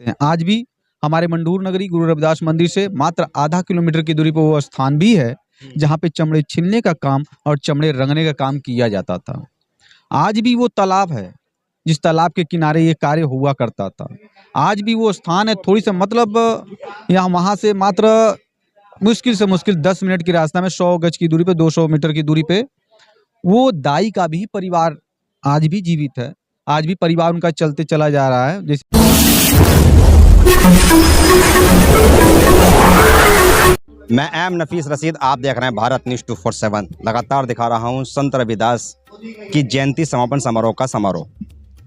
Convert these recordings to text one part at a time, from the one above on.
हैं। आज भी हमारे मंडूर नगरी गुरु रविदास मंदिर से मात्र आधा किलोमीटर की दूरी पर वो स्थान भी है जहाँ पे चमड़े छीलने का काम और चमड़े रंगने का काम किया जाता था। आज भी वो तालाब है जिस तालाब के किनारे ये कार्य हुआ करता था। आज भी वो स्थान है, थोड़ी सा मतलब यहाँ वहाँ से मात्र मुश्किल से मुश्किल 10 मिनट की रास्ता में 100 गज की दूरी पे 200 मीटर की दूरी पे वो दाई का भी परिवार आज भी जीवित है। आज भी परिवार उनका चलते चला जा रहा है। जैसे मैं एम नफीस रशीद, आप देख रहे हैं भारत न्यूज़ 247। लगातार दिखा रहा हूं संत रविदास की जयंती समापन समारोह का समारोह।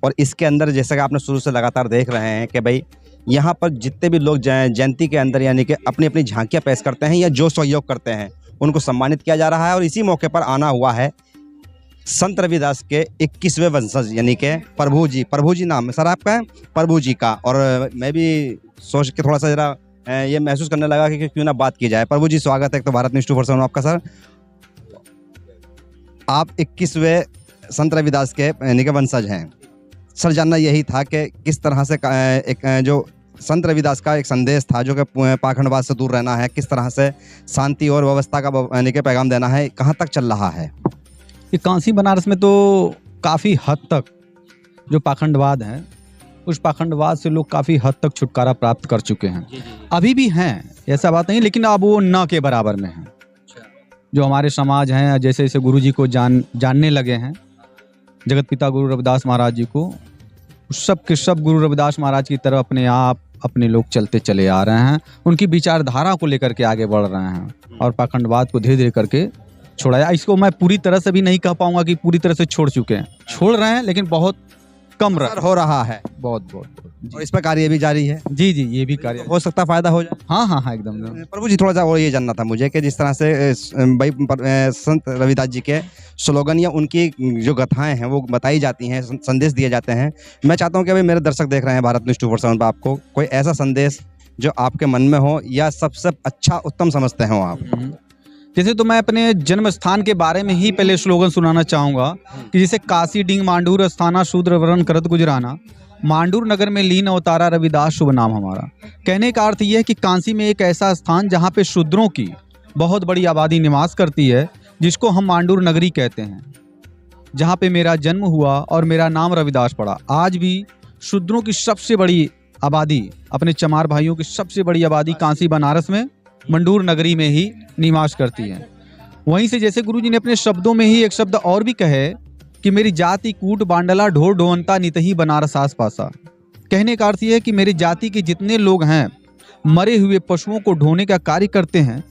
और इसके अंदर जैसा कि आपने शुरू से लगातार देख रहे हैं कि भाई यहाँ पर जितने भी लोग जयंती के अंदर यानी कि अपनी अपनी झांकियाँ पेश करते हैं या जो सहयोग करते हैं उनको सम्मानित किया जा रहा है। और इसी मौके पर आना हुआ है संत रविदास के 21वें वंशज यानी कि प्रभु जी नाम है सर आपका, प्रभु जी का। और मैं भी सोच के थोड़ा सा ज़रा ये महसूस करने लगा कि क्यों ना बात की जाए। प्रभु जी स्वागत है एक तो भारत न्यूज़ 247 आपका। सर आप 21वें संत रविदास के यानी कि वंशज हैं। सर जानना यही था कि किस तरह से एक जो संत रविदास का एक संदेश था जो कि पाखंडवाद से दूर रहना है, किस तरह से शांति और व्यवस्था का यानी कि पैगाम देना है, कहाँ तक चल रहा है? ये कांसी बनारस में तो काफ़ी हद तक जो पाखंडवाद है उस पाखंडवाद से लोग काफ़ी हद तक छुटकारा प्राप्त कर चुके हैं। अभी भी हैं, ऐसा बात नहीं, लेकिन अब वो न के बराबर में हैं। जो हमारे समाज हैं जैसे जैसे गुरु जी को जानने लगे हैं, जगत पिता गुरु रविदास महाराज जी को, सब के सब गुरु रविदास महाराज की तरफ अपने लोग चलते चले आ रहे हैं। उनकी विचारधारा को लेकर के आगे बढ़ रहे हैं और पाखंडवाद को धीरे धीरे करके छोड़ाया। इसको मैं पूरी तरह से भी नहीं कह पाऊंगा कि पूरी तरह से छोड़ चुके हैं, छोड़ रहे हैं लेकिन बहुत कम हो रहा है। बहुत और इस पर कार्य भी जारी है। जी, ये भी कार्य हो सकता है फायदा हो जाए। हाँ, एकदम। प्रभु जी थोड़ा सा और ये जानना था मुझे कि जिस तरह से भाई संत रविदास जी के स्लोगन या उनकी जो गाथाएं हैं वो बताई जाती हैं, संदेश दिए जाते हैं। मैं चाहता हूँ कि भाई मेरे दर्शक देख रहे हैं भारत न्यूज़ 247 पर, आपको कोई ऐसा संदेश जो आपके मन में हो या सबसे अच्छा उत्तम समझते हो आप। जैसे तो मैं अपने जन्म स्थान के बारे में ही पहले स्लोगन सुनाना चाहूँगा कि जैसे काशी डिंग मांडूर स्थाना शूद्र वरण करत गुजराना, मांडूर नगर में लीन अवतारा रविदास शुभ नाम हमारा। कहने का अर्थ यह है कि काशी में एक ऐसा स्थान जहाँ पे शूद्रों की बहुत बड़ी आबादी निवास करती है, जिसको हम मांडूर नगरी कहते हैं, जहाँ पे मेरा जन्म हुआ और मेरा नाम रविदास पड़ा। आज भी शूद्रों की सबसे बड़ी आबादी, अपने चमार भाइयों की सबसे बड़ी आबादी काशी बनारस में मंडूर नगरी में ही निवास करती है। वहीं से जैसे गुरु जी ने अपने शब्दों में ही एक शब्द और भी कहे कि मेरी जाति कूट बांडला ढोर ढोनता नितही बनारस आस पासा। कहने का अर्थ यह है कि मेरी जाति के जितने लोग हैं मरे हुए पशुओं को ढोने का कार्य करते हैं,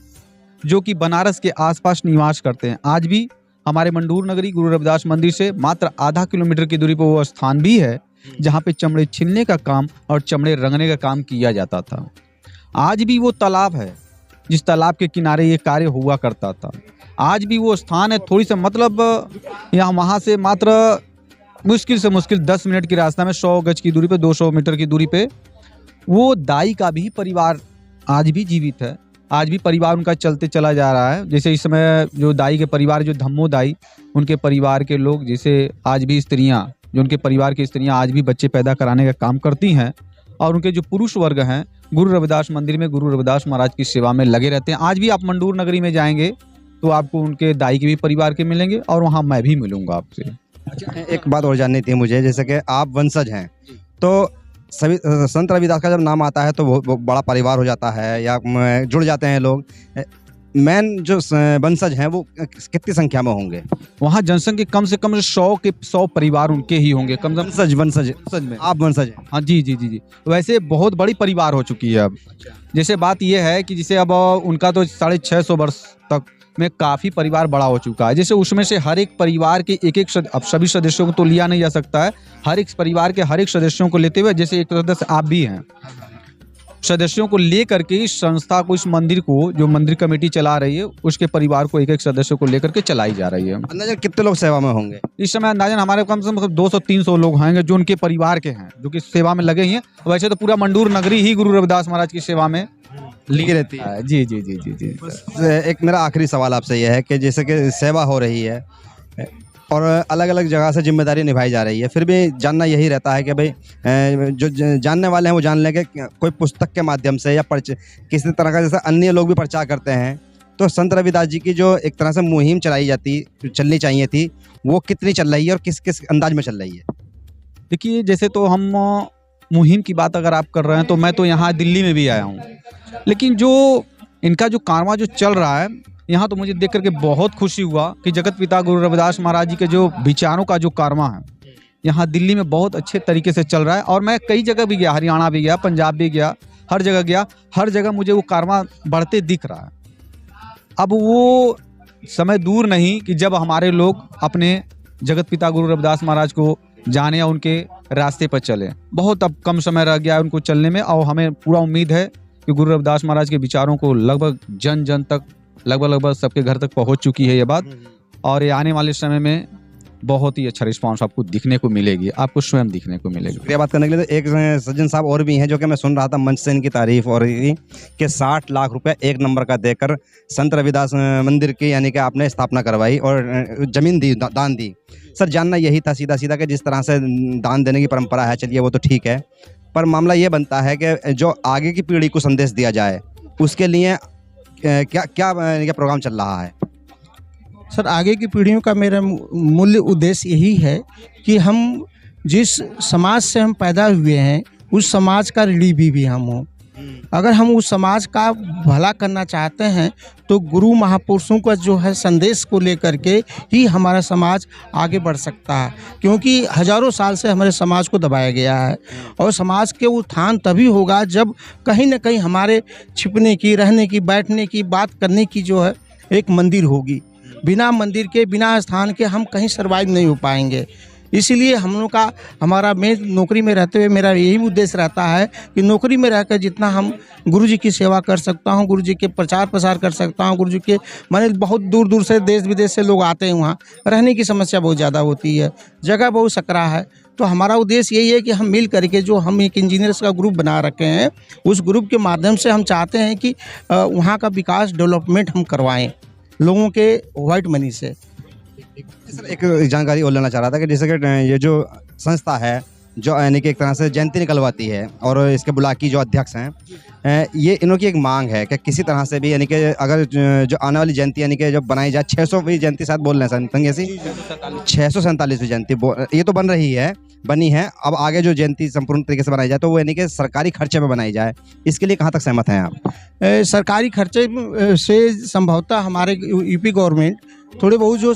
जो कि बनारस के आसपास निवास करते हैं। आज भी हमारे मंडूर नगरी गुरु रविदास मंदिर से मात्र आधा किलोमीटर की दूरी पर वो स्थान भी है जहाँ पे चमड़े छीलने का काम और चमड़े रंगने का काम किया जाता था। आज भी वो तालाब है जिस तालाब के किनारे ये कार्य हुआ करता था। आज भी वो स्थान है, थोड़ी सा मतलब यहाँ वहाँ से मात्र मुश्किल से मुश्किल 10 मिनट की रास्ता में 100 गज की दूरी पे 200 मीटर की दूरी पे वो दाई का भी परिवार आज भी जीवित है। आज भी परिवार उनका चलते चला जा रहा है। जैसे इस समय जो दाई के परिवार, जो धम्मो दाई, उनके परिवार के लोग, जैसे आज भी स्त्रियाँ, जो उनके परिवार की स्त्रियाँ आज भी बच्चे पैदा कराने का काम करती हैं, और उनके जो पुरुष वर्ग हैं गुरु रविदास मंदिर में गुरु रविदास महाराज की सेवा में लगे रहते हैं। आज भी आप मंडूर नगरी में जाएंगे तो आपको उनके दाई के भी परिवार के मिलेंगे और वहाँ मैं भी मिलूंगा आपसे। अच्छा, एक बात और जाननी थी मुझे, जैसे कि आप वंशज हैं तो सभी संत रविदास का जब नाम आता है तो वो बड़ा परिवार हो जाता है या जुड़ जाते हैं लोग। मेन जो वंशज हैं वो कितनी संख्या में होंगे? वहाँ जनसंख्या कम से कम 100 परिवार उनके ही होंगे। कम से कम वंशज में आप वंशज हैं? हाँ जी। वैसे बहुत बड़ी परिवार हो चुकी है अब। जैसे बात यह है कि जैसे अब उनका तो 650 वर्ष तक में काफ़ी परिवार बड़ा हो चुका है। जैसे उसमें से हर एक परिवार के एक अब सभी सदस्यों को तो लिया नहीं जा सकता है, हर एक परिवार के हर एक सदस्यों को लेते हुए, जैसे एक सदस्य आप भी हैं, सदस्यों को ले करके इस संस्था को, इस मंदिर को, जो मंदिर कमेटी चला रही है उसके परिवार को एक सदस्य को लेकर के चलाई जा रही है। अंदाजन कितने लोग सेवा में होंगे इस समय? अंदाजन हमारे कम से कम 200-300 लोग होंगे जो उनके परिवार के हैं, जो कि सेवा में लगे हैं। वैसे तो पूरा मंडूर नगरी ही गुरु रविदास महाराज की सेवा में लगी रहती है। जी। एक मेरा आखिरी सवाल आपसे यह है कि जैसे कि सेवा हो रही है, और अलग अलग जगह से जिम्मेदारी निभाई जा रही है, फिर भी जानना यही रहता है कि भाई जो जानने वाले हैं वो जान लें कि कोई पुस्तक के माध्यम से या किसी तरह का, जैसे अन्य लोग भी प्रचार करते हैं, तो संत रविदास जी की जो एक तरह से मुहिम चलनी चाहिए थी, वो कितनी चल रही है और किस किस अंदाज में चल रही है? देखिए, जैसे तो हम मुहिम की बात अगर आप कर रहे हैं तो मैं तो यहाँ दिल्ली में भी आया हूँ, लेकिन जो इनका जो कारवां जो चल रहा है यहाँ, तो मुझे देख करके बहुत खुशी हुआ कि जगत पिता गुरु रविदास महाराज जी के जो विचारों का जो कारवां है यहाँ दिल्ली में बहुत अच्छे तरीके से चल रहा है। और मैं कई जगह भी गया, हरियाणा भी गया, पंजाब भी गया, हर जगह गया, हर जगह मुझे वो कारवां बढ़ते दिख रहा है। अब वो समय दूर नहीं कि जब हमारे लोग अपने जगत पिता गुरु रविदास महाराज को जाने या उनके रास्ते पर चले। बहुत अब कम समय रह गया है उनको चलने में, और हमें पूरा उम्मीद है कि गुरु रविदास महाराज के विचारों को लगभग जन जन तक, लगभग सबके घर तक पहुंच चुकी है ये बात, और ये आने वाले समय में बहुत ही अच्छा रिस्पांस आपको दिखने को मिलेगी, आपको स्वयं दिखने को मिलेगी। ये बात करने के लिए तो एक सज्जन साहब और भी हैं जो कि मैं सुन रहा था मंच से इनकी तारीफ और कि 60 लाख रुपए एक नंबर का देकर संत रविदास मंदिर की यानी कि आपने स्थापना करवाई और जमीन दी, दान दी। सर, जानना यही था सीधा सीधा कि जिस तरह से दान देने की परंपरा है, चलिए वो तो ठीक है, पर मामला ये बनता है कि जो आगे की पीढ़ी को संदेश दिया जाए, उसके लिए क्या प्रोग्राम चल रहा है? सर, आगे की पीढ़ियों का मेरा मूल्य उद्देश्य यही है कि हम जिस समाज से हम पैदा हुए हैं उस समाज का ऋणी भी हम हों। अगर हम उस समाज का भला करना चाहते हैं तो गुरु महापुरुषों का जो है संदेश को लेकर के ही हमारा समाज आगे बढ़ सकता है, क्योंकि हजारों साल से हमारे समाज को दबाया गया है। और समाज के उत्थान तभी होगा जब कहीं ना कहीं हमारे छिपने की, रहने की, बैठने की, बात करने की जो है एक मंदिर होगी। बिना मंदिर के, बिना स्थान के हम कहीं सर्वाइव नहीं हो पाएंगे। इसीलिए हम लोग का, हमारा, मैं नौकरी में रहते हुए मेरा यही उद्देश्य रहता है कि नौकरी में रहकर जितना हम गुरु जी की सेवा कर सकता हूँ, गुरु जी के प्रचार प्रसार कर सकता हूँ, गुरु जी के माने बहुत दूर दूर से, देश विदेश से लोग आते हैं, वहाँ रहने की समस्या बहुत ज़्यादा होती है, जगह बहुत सकरा है। तो हमारा उद्देश्य यही है कि हम मिल करके, जो हम एक इंजीनियर्स का ग्रुप बना रखे हैं, उस ग्रुप के माध्यम से हम चाहते हैं कि वहाँ का विकास, डेवलपमेंट हम करवाएँ लोगों के व्हाइट मनी से। सर, एक जानकारी और लेना चाह रहा था कि जैसे कि ये जो संस्था है जो यानी कि एक तरह से जयंती निकलवाती है और इसके ब्लॉक की जो अध्यक्ष हैं, ये इन्हों की एक मांग है कि किसी तरह से भी यानी कि अगर जो आने वाली जयंती यानी कि जब बनाई जाए, 600वीं जयंती शायद बोल रहे हैं सर, ऐसी 647वीं जयंती ये तो बनी है, अब आगे जो जयंती संपूर्ण तरीके से बनाई जाए तो वो यानी कि सरकारी खर्चे में बनाई जाए, इसके लिए कहाँ तक सहमत हैं आप? सरकारी खर्चे से संभवतः हमारे यूपी गवर्नमेंट थोड़े बहुत जो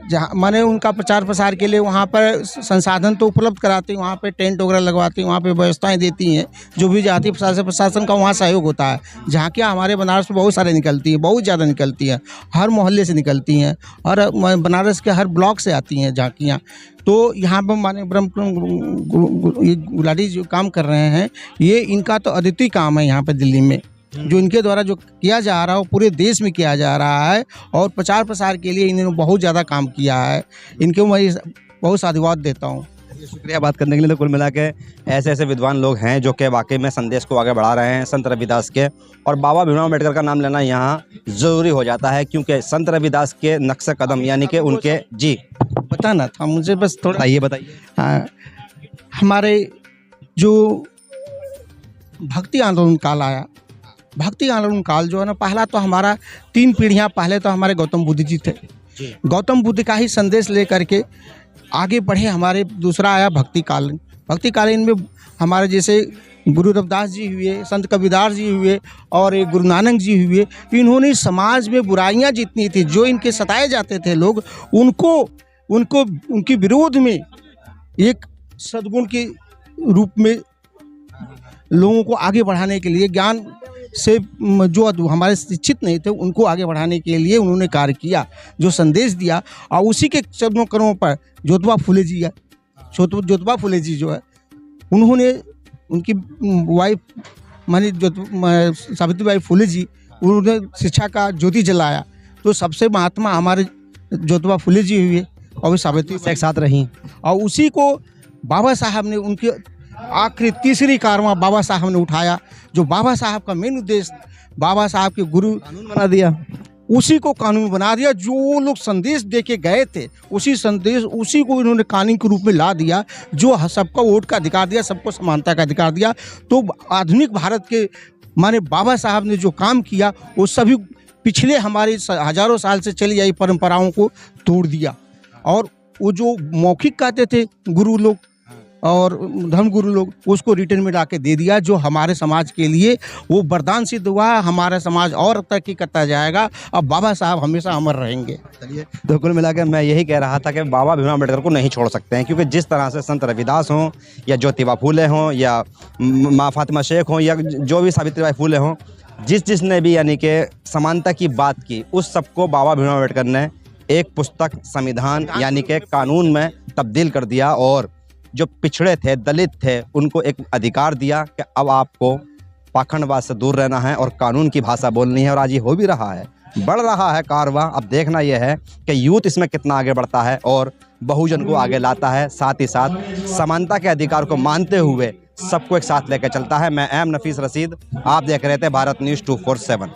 जहाँ माने उनका प्रचार प्रसार के लिए वहाँ पर संसाधन तो उपलब्ध कराती हैं, वहाँ पे टेंट वगैरह लगवाती हैं, वहाँ पे व्यवस्थाएं देती हैं, जो भी जाती प्रशासन का वहाँ सहयोग होता है। झांकियाँ हमारे बनारस में बहुत सारे निकलती हैं, बहुत ज़्यादा निकलती हैं, हर मोहल्ले से निकलती हैं और बनारस के हर ब्लॉक से आती हैं झांकियाँ। तो यहाँ पर माने गुलाटी जो काम कर रहे हैं, ये इनका तो अद्वितीय काम है यहाँ पर दिल्ली में, जो इनके द्वारा जो किया जा रहा है वो पूरे देश में किया जा रहा है और प्रचार प्रसार के लिए इन्होंने बहुत ज़्यादा काम किया है। इनके मैं बहुत साधुवाद देता हूँ। शुक्रिया बात करने के लिए। तो कुल मिला के ऐसे ऐसे विद्वान लोग हैं जो कि वाकई में संदेश को आगे बढ़ा रहे हैं संत रविदास के, और बाबा भीमराव अम्बेडकर का नाम लेना यहाँ ज़रूरी हो जाता है, क्योंकि संत रविदास के नक्श कदम यानी कि उनके जी बताना था मुझे, बस थोड़ा ये बताइए। हाँ, हमारे जो भक्ति आंदोलन काल आया, भक्ति आंदोलन काल जो है ना, पहला तो हमारा 3 पीढ़ियाँ पहले तो हमारे गौतम बुद्ध जी थे। गौतम बुद्ध का ही संदेश ले करके आगे बढ़े हमारे। दूसरा आया भक्ति कालीन। भक्ति कालीन में हमारे जैसे गुरु रविदास जी हुए, संत कबीरदास जी हुए और गुरु नानक जी हुए। इन्होंने समाज में बुराइयां जितनी थी, जो इनके सताए जाते थे लोग, उनको उनके विरोध में एक सद्गुण के रूप में लोगों को आगे बढ़ाने के लिए, ज्ञान से जो हमारे शिक्षित नहीं थे उनको आगे बढ़ाने के लिए उन्होंने कार्य किया, जो संदेश दिया। और उसी के चरणों करों पर ज्योतिबा फुले जी है, ज्योतिबा फुले जी जो है, उन्होंने उनकी वाइफ मानी सावित्रीबाई फुले जी, उन्होंने शिक्षा का ज्योति जलाया। तो सबसे महात्मा हमारे ज्योतिबा फुले जी हुए और सावित्री एक साथ रही। और उसी को बाबा साहब ने, उनके आखिरी तीसरी कारवां बाबा साहब ने उठाया, जो बाबा साहब का मेन उद्देश्य, बाबा साहब के गुरु कानून बना दिया। उसी को कानून बना दिया। जो वो लोग संदेश दे के गए थे उसी को इन्होंने कानून के रूप में ला दिया, जो सबको वोट का अधिकार दिया, सबको समानता का अधिकार दिया। तो आधुनिक भारत के माने बाबा साहब ने जो काम किया वो सभी पिछले हमारे हजारों साल से चली आई परंपराओं को तोड़ दिया। और वो जो मौखिक कहते थे गुरु लोग और धर्मगुरु लोग, उसको रिटर्न में ला के दे दिया, जो हमारे समाज के लिए वो वरदान सिद्ध हुआ। हमारा समाज और तरक्की करता जाएगा। अब बाबा साहब हमेशा अमर रहेंगे। चलिए, तो कुल मिलाकर मैं यही कह रहा था कि बाबा भीमराव अम्बेडकर को नहीं छोड़ सकते हैं, क्योंकि जिस तरह से संत रविदास हों या ज्योतिबा फूले हों या माँ फातिमा शेख हों या जो भी सावित्रीबाई फूले हों, जिसने भी यानी कि समानता की बात की, उस सबको बाबा भीमराव अम्बेडकर ने एक पुस्तक संविधान यानी कि कानून में तब्दील कर दिया। और जो पिछड़े थे, दलित थे, उनको एक अधिकार दिया कि अब आपको पाखंडवाद से दूर रहना है और कानून की भाषा बोलनी है। और आज ये हो भी रहा है, बढ़ रहा है कारवां। अब देखना यह है कि यूथ इसमें कितना आगे बढ़ता है और बहुजन को आगे लाता है, साथ ही साथ समानता के अधिकार को मानते हुए सबको एक साथ लेकर चलता है। मैं एम नफीस रशीद, आप देख रहे थे भारत न्यूज़ 247।